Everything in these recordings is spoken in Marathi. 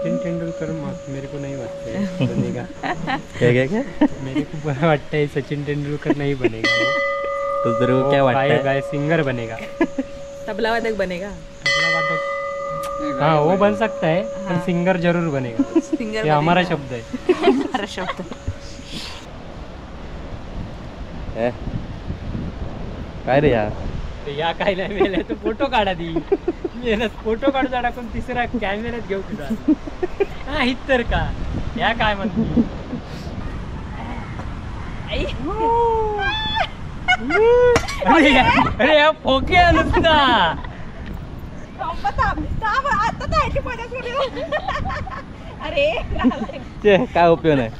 सचिन तेंदुलकर मेरे को नहीं लगता है बनेगा। क्या क्या क्या? मेरे को बड़ा लगता है सचिन तेंदुलकर नहीं बनेगा वो। तो तेरे को क्या लगता है? सिंगर बनेगा, तबला वादक बनेगा। तबला वादक हाँ वो बन सकता है, पर सिंगर जरूर बनेगा। सिंगर ये हमारा शब्द है। हमारा शब्द है काय रे यार? या काय नाही मेले तो फोटो काढा दी मेहनत फोटो काढूचा टाकून तिसरा कॅमेऱ्यात घेऊ तुझा हा इतर का या काय म्हणते अरे या फोके नुसता अरे काय उपयोग नाही.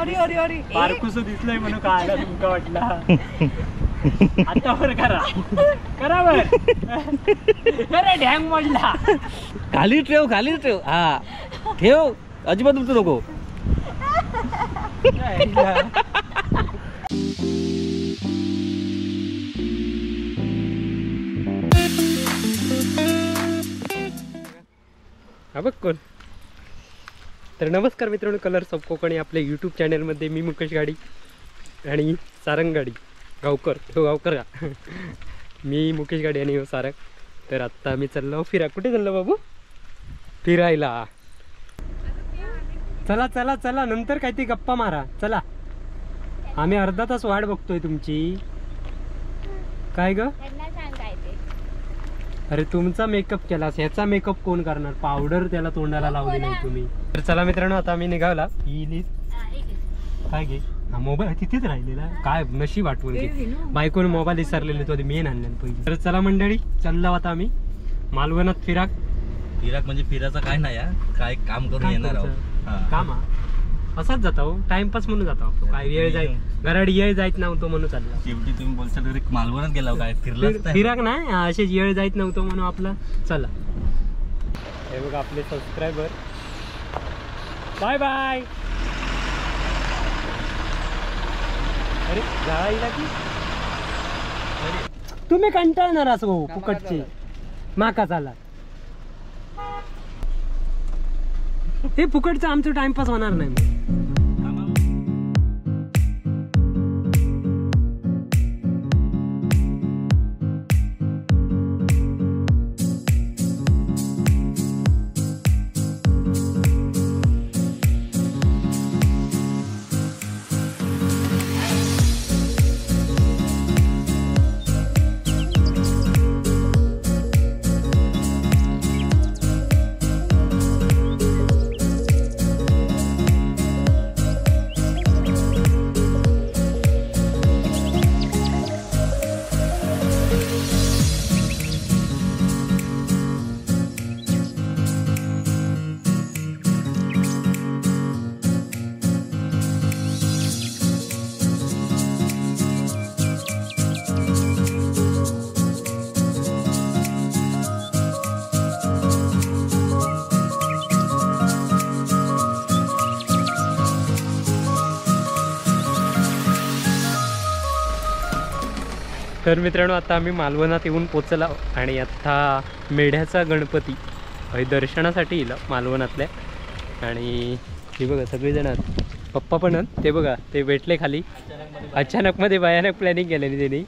अरे अरे अरे पारकुस दिसलंय म्हणून काय आला तुमका वाटला आता वर करा करा वर अरे ढॅंग मोडला. खाली ठेव खाली ठेव. हा ठेव अजिबात उठू नको. हा बघ कोण. तर नमस्कार मित्रांनो, कलर्स ऑफ कोकणी आपल्या यूट्यूब चॅनलमध्ये मी मुकेश गाडी आणि सारंग गाडी गावकर हो गावकर का मी मुकेश गाडी आणि हो सारंग. तर आत्ता आम्ही चाललो फिरा. कुठे चाललो बाबू? फिरायला. चला चला चला नंतर काय ते गप्पा मारा. चला आम्ही अर्धा तास वाट बघतोय तुमची. काय ग? अरे तुमचा मेकअप केला, ह्याचा मेकअप कोण करणार? पावडर त्याला तोंडाला लावली नाही तुम्ही. तर चला मित्रांनो आता आम्ही निघाला. काय घे हा मोबाईल तिथेच राहिलेला. काय नशीब आठवण की बायकोने मोबाईल विसरलेले तो मेन आणलेला पहिले. तर चला मंडळी चाललो आता आम्ही मालवणात फिराक. फिराक म्हणजे फिरायचं काय नाही यार, काय काम करून येणार आहोत. काम असाच जाता हो, टाइमपास म्हणून जातो आपण. काय वेळ जायत घराडी येळ जायत नव्हतो म्हणून चालला. शेवटी तुम्ही बोलता तरी मालवणात गेला काय फिरला फिराक नाही असेच येळ जायत नव्हतो म्हणून आपला चला. हे बघा आपले सबस्क्रायबर. Bye bye. अरे जायला की तुम्ही कंटाळणार असो फुकटचे माका चाला. हे फुकटचं आमचं टाइमपास होणार नाही. तर मित्रांनो आता आम्ही मालवणात येऊन पोचला आणि आता मेढ्याचा गणपती दर्शनासाठी येईल मालवणातल्या. आणि हे बघा सगळेजण पप्पा पण ते बघा ते भेटले खाली अचानक मध्ये भयानक प्लॅनिंग केलेली त्यांनी.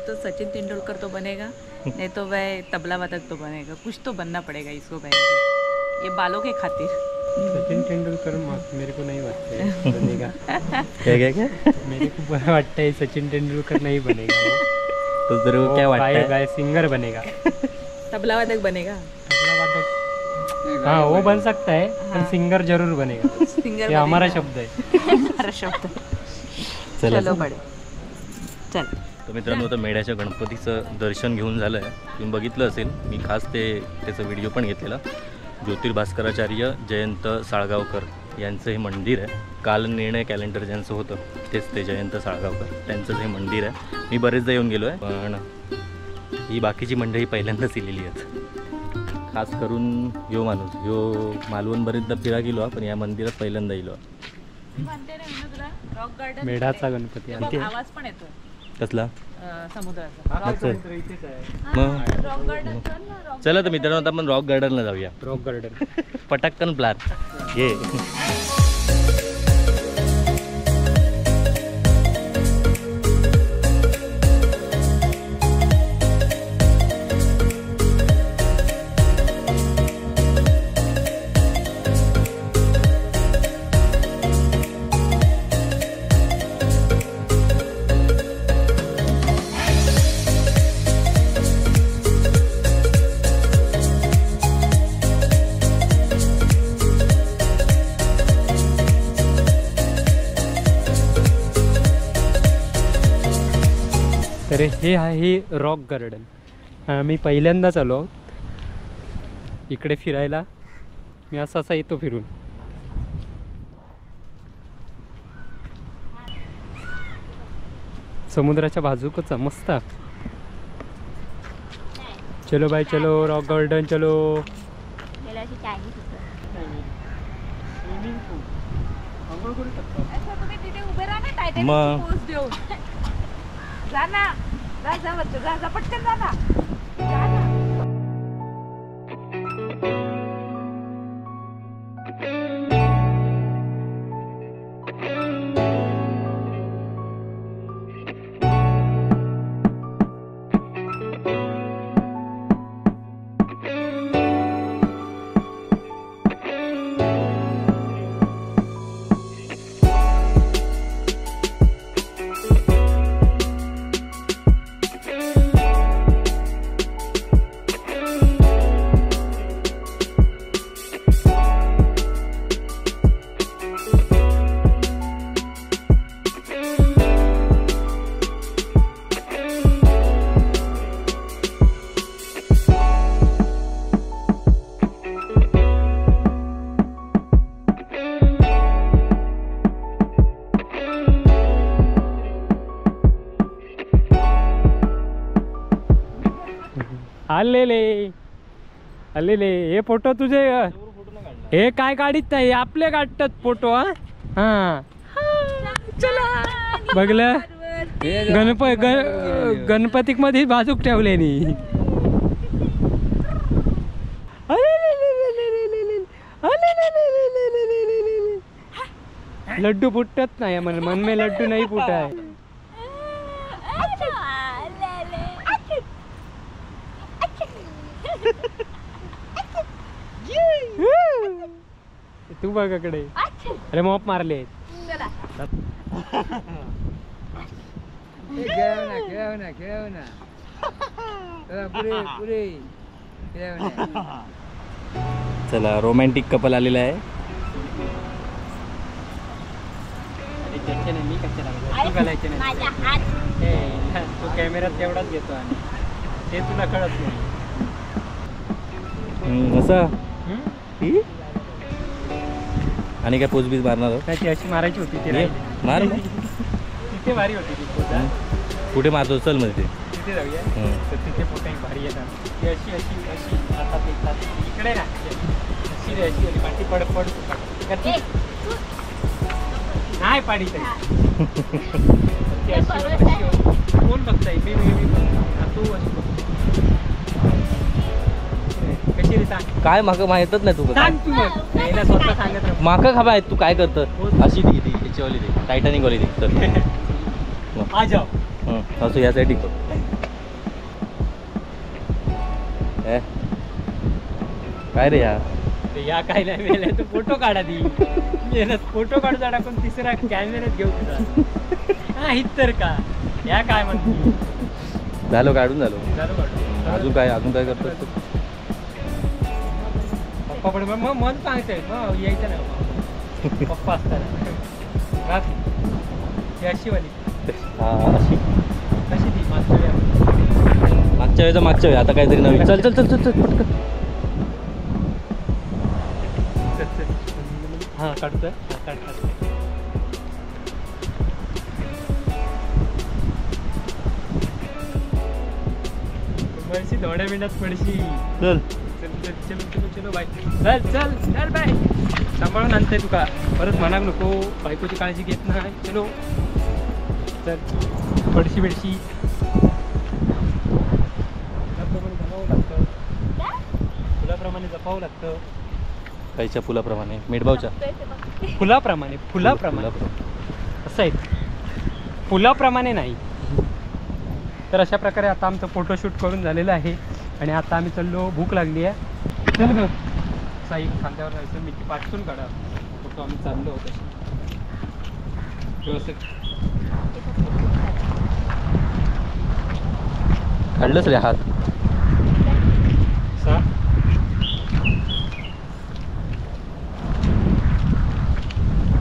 तो सचिन तेंदुलकर तो बनेगा, नहीं तो वह तबला वादक तो बनेगा। कुछ तो बनना पड़ेगा इसको भाई, ये बालों के खातिर। सचिन तेंदुलकर मेरे को नहीं लगता बनेगा. क्या मेरे को लगता है सचिन तेंदुलकर नहीं बनेगा. तो तेरे को क्या वाटतं है? सिंगर बनेगा. तबला वादक बनेगा. तबला वादक हाँ वो बन सकता है पण सिंगर जरूर बनेगा. सिंगर ये हमारा शब्द आहे. हमारा शब्द. चलो बडे चल. तर मित्रांनो आता मेढ्याच्या गणपतीचं दर्शन घेऊन झालं आहे. तुम्ही बघितलं असेल मी खास त्याचा व्हिडिओ पण घेतलेला. ज्योतिर्भास्कराचार्य जयंत साळगावकर यांचं हे मंदिर आहे. काल निर्णय कॅलेंडर ज्यांचं होतं तेच ते जयंत साळगावकर त्यांचं हे मंदिर आहे. मी बरेचदा येऊन गेलो आहे पण ही बाकीची मंडळी पहिल्यांदाच येलेली आहेत. खास करून यो माणूस यो मालवण बरेचदा फिरा गेलो पण या मंदिरात पहिल्यांदा येलो. रॉक गार्डन मेढाचा गणपती आणि ते आवाज पण येतो कसला समुद्राचा. मग चला तर मित्रांनो आता आपण रॉक गार्डनला जाऊया. रॉक गार्डन पटक्कन प्लॅन घे. तर हे आहे रॉक गार्डन. मी पहिल्यांदाच आलो इकडे फिरायला. मी असा येतो फिरून. समुद्राच्या बाजूकच मस्त. चलो बाय चलो रॉक गार्डन चलो. मग जा ना जा बच्चो जा पटकन जा ना. आलेले हे फोटो तुझे. हे काय काढीत नाही आपले काढतात फोटो. हा चला बघलं गणपतीक मध्ये बाजूक ठेवले नी. लड्डू फुटत नाही मन में लड्डू नाही फुटा है. तू बघाकडे. अरे मॉप मारले. चला रोमॅन्टिक कपल आलेला आहे. मी कशाला घालायचे नाही. तू कॅमेऱ्यात तेवढाच घेतो आणि ते तुला कळत नाही. असं आणि काय पोचबीज मारणार आहोत. ती अशी मारायची होती ती मार तिथे भारी होती ती. कुठे मारतो चल मध्ये तिथे जाऊया. तर तिथे फोटो भारी येतात. ती अशी अशी अशी हातात येतात इकडे ना अशी अशी आणि पाठी पडपड नाही पाडी तरी. ती अशी कोण बघताय मी तू अशी कशी रे सांग. काय माका माहितच नाही तू सांग तू मग. स्वतः सांगत राह. माका खबर आहे तू काय करतं. अशी ती ती याच्यावाली ती टायटॅनिक वाली ती. चल आ जाओ. असं यासाठी काय रे या या काय नाही मेल्या तू फोटो काढा ती फोटो काढूचा टाकून तिसरा कॅमेऱ्यात घेऊ तुझा हा तर का या काय म्हणते झालं काढून झालं. काढू अजून काय करतो पप्पा पण मग मन सांगतोय मग यायचं नाही पप्पा असताना ही अशी वाली अशी कशी ती मागच्या वेळी मागच्या वेळी आता काहीतरी नवीन. चल चल चल चल चल पटकन. हा काढतोय काढ पडशी थोड्या मिनिटात पडशी चल चलो बाय चल बाय सांभाळून आणते तुका परत म्हणाक नको बायकोची काळजी घेत नाही चलो चल पडशी बिडशी फुलाप्रमाणे जपावं लागतं काहीच्या फुलाप्रमाणे मेडभावच्या फुलाप्रमाणे असं आहे फुलाप्रमाणे नाही. तर अशा प्रकारे आता आमचं फोटोशूट करून झालेलं आहे आणि आता आम्ही चाललो भूक लागली आहे चल ग साई खांद्यावर जायचं मी पाठवून काढा फोटो आम्ही चाललो होतो व्यवस्थित काढलंच रे हात.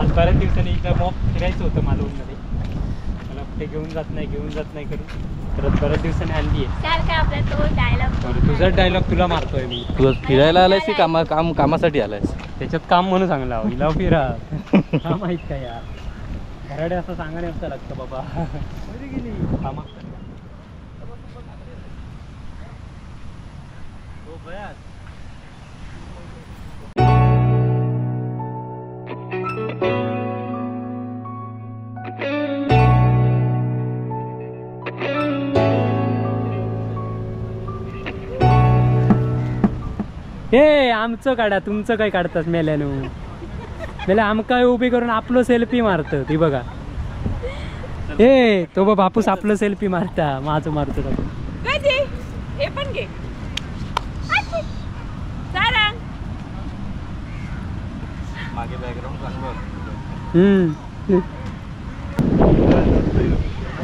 आज बऱ्याच दिवसांनी इथं मॉप फिरायचं होतं मालवणमध्ये मला कुठे घेऊन जात नाही करून परत बऱ्याच दिवसांनी आणली आहे. तुझा डायलॉग तुला मारतोय मी. तू फिरायला आलायस की कामासाठी आलायस. त्याच्यात काम म्हणून सांगला हिला फिरा हा माहित काय यार घराडे असं सांगाने असं लागतं बाबा कुठे गेली कामात हे आमचं काढा तुमचं काय काढतात मेल्यानं मेल्या आमका उभी करून आपलं सेल्फी मारतं ती बघा हे तो बा बापूस आपलं सेल्फी मारता माझं मारतो हे पण घे मागे बॅकग्राऊंड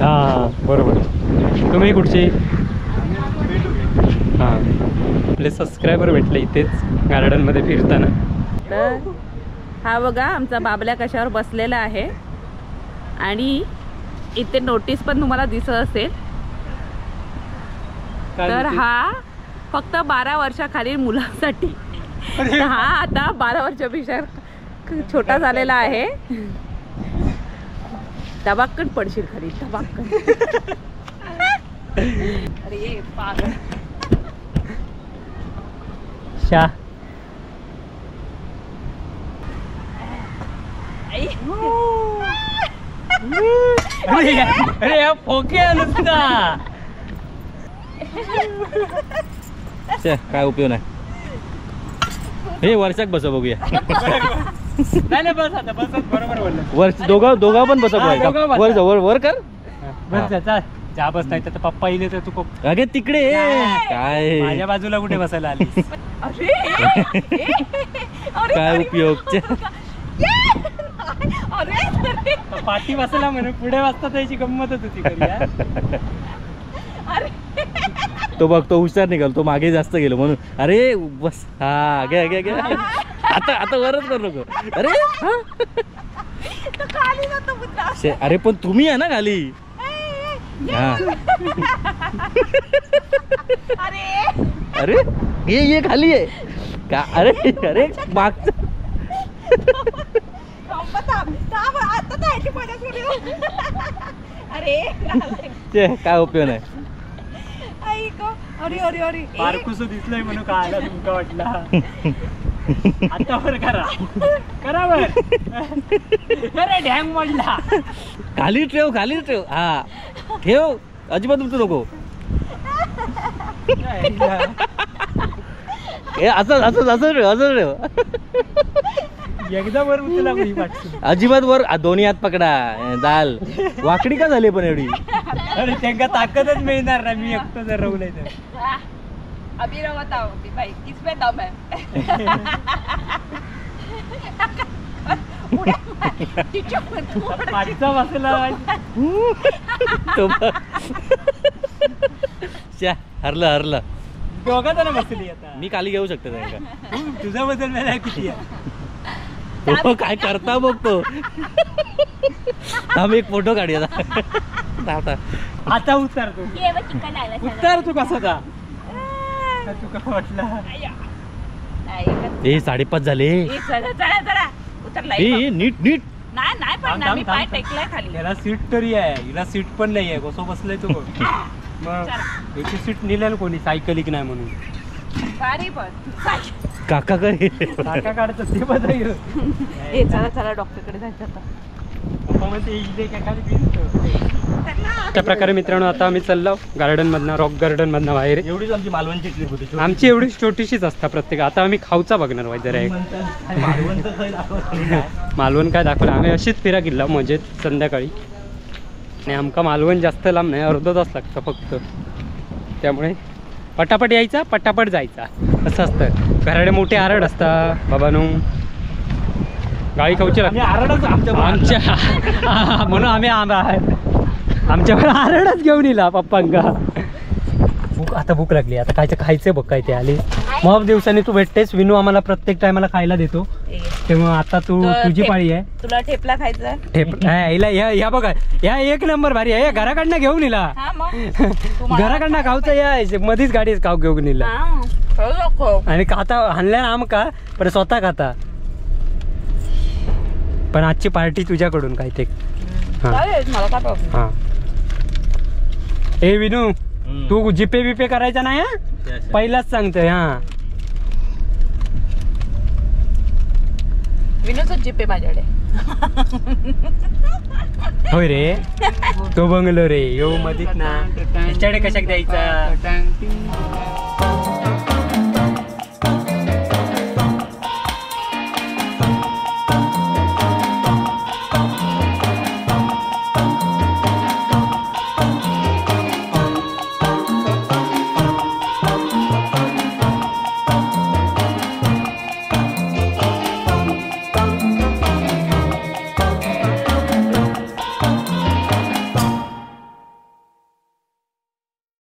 हा बरोबर. तुम्ही कुठचे हा आपले सबस्क्रायबर भेटले इथेच गार्डनमध्ये फिरताना. तर हा बघा आमचा बाबल्या कशावर बसलेला आहे आणि इथे नोटीस पण तुम्हाला दिसत असेल. तर हा फक्त 12 वर्षाखालील मुलांसाठी हा आता 12 वर्षापेक्षा छोटा झालेला आहे. दबाक्कन पडशील खाली दबाक्कन. अरे पागल शा अरे या फोके नुसता काय उपयोग नाही. हे वर्षाक बस बघूया. नाही बस आता बस बरोबर बोललं. वर्ष दोघा पण बस वर कर बस जा बस नाही तर पप्पा येईल तर तू अगे तिकडे काय माझ्या बाजूला कुठे बसायला आली काय उपयोग. पाठी बसायला म्हणून पुढे वाजता त्याची गंमतच होती तो बघ तो हुशार निघाल तो मागे जास्त गेलो म्हणून. अरे बस हा घे घे घे आता वरच करू नको. अरे पण तुम्ही आहे ना खाली. हा अरे ये खाली आहे का. अरे मागचं काय उपयोग नाही. पारकुस दिसलंय म्हणून काय आला तुमका वाटला. आता वर करा वर अरे डॅम मोडला. खाली ठेव हा ठेव अजिबात उठू नको. असं ठेव एकदा वर उचला अजिबात वर दोन्ही हात पकडा. दाल वाकडी का झाली पण एवढी. अरे त्यांना ताकदच मिळणार ना मी एकटं जर रवलंय तर. अभी ना बताओ कि भाई किसमें दम है. पाचचा बसला तो हरलं दोघा जण बसली आता. मी खाली घेऊ शकते त्यांना. तुझा बदल मला किती आहे. तो काय करता बघ तो. आम्ही एक फोटो काढूया आता. आता उतर तू. उतर तू कसा जा. तू का वाटला. ए 5:30 झाले. चला उतरला. ए नीट नाही पण मी पाय टेकलाय खाली. याला सीट तरी आहे, हिला सीट पण नाही आहे. कसं बसलाय तू. मग याची सीट नेल्या कोणी सायकलिक नाही म्हणून. भारी पण काका करे काका काढतो ते बघ. ए चला डॉक्टरकडे जायचं आता. त्या प्रकारे मित्रांनो आता आम्ही चाललो गार्डन मधनं, रॉक गार्डन मधनं बाहेर. एवढीच आमची मालवणची ट्रिप होती. आमची एवढीच छोटीशीच असता प्रत्येक. आता आम्ही खाऊचा बघणार पाहिजे जरा एक. मालवण काय दाखवलं आम्ही अशीच फिरा किल्ला म्हणजे संध्याकाळी. आणि आमका मालवण जास्त लांब नाही, अर्धा तास लागतं फक्त. त्यामुळे पटापट यायचा पटापट जायचा असं असतं. घराडे मोठे आरड असता बाबांनो. गाडी खाऊची आमच्या म्हणून आम्ही आमच्याकडे आरडच घेऊन येला पप्पांका. आता भूक लागली. आता काय खायचं बघ. काय ते आले मग दिवसांनी तू भेटतेस. विनू आम्हाला प्रत्येक टायमाला खायला देतो. तेव्हा आता तुझी पाळी आहे. तुला ठेपला खायचा. ठेपला या बघा. या एक नंबर भारी आहे. घराकडनं घेऊन येला. घराकडनं खाऊचं या मध्येच गाडी खाऊ घेऊन येला. आणि खाता आणल्या आमका पण स्वतः खाता. पण आजची पार्टी तुझ्याकडून काय ते. हा ए विनू तू जीपे बिपे करायचा नाही हा. पहिलाच सांगतोय. हा विनूच जीपे माझ्याकडे. होय रे. तो बंगलो रे. यो मधीत ना त्याच्याकडे कशाक द्यायचा.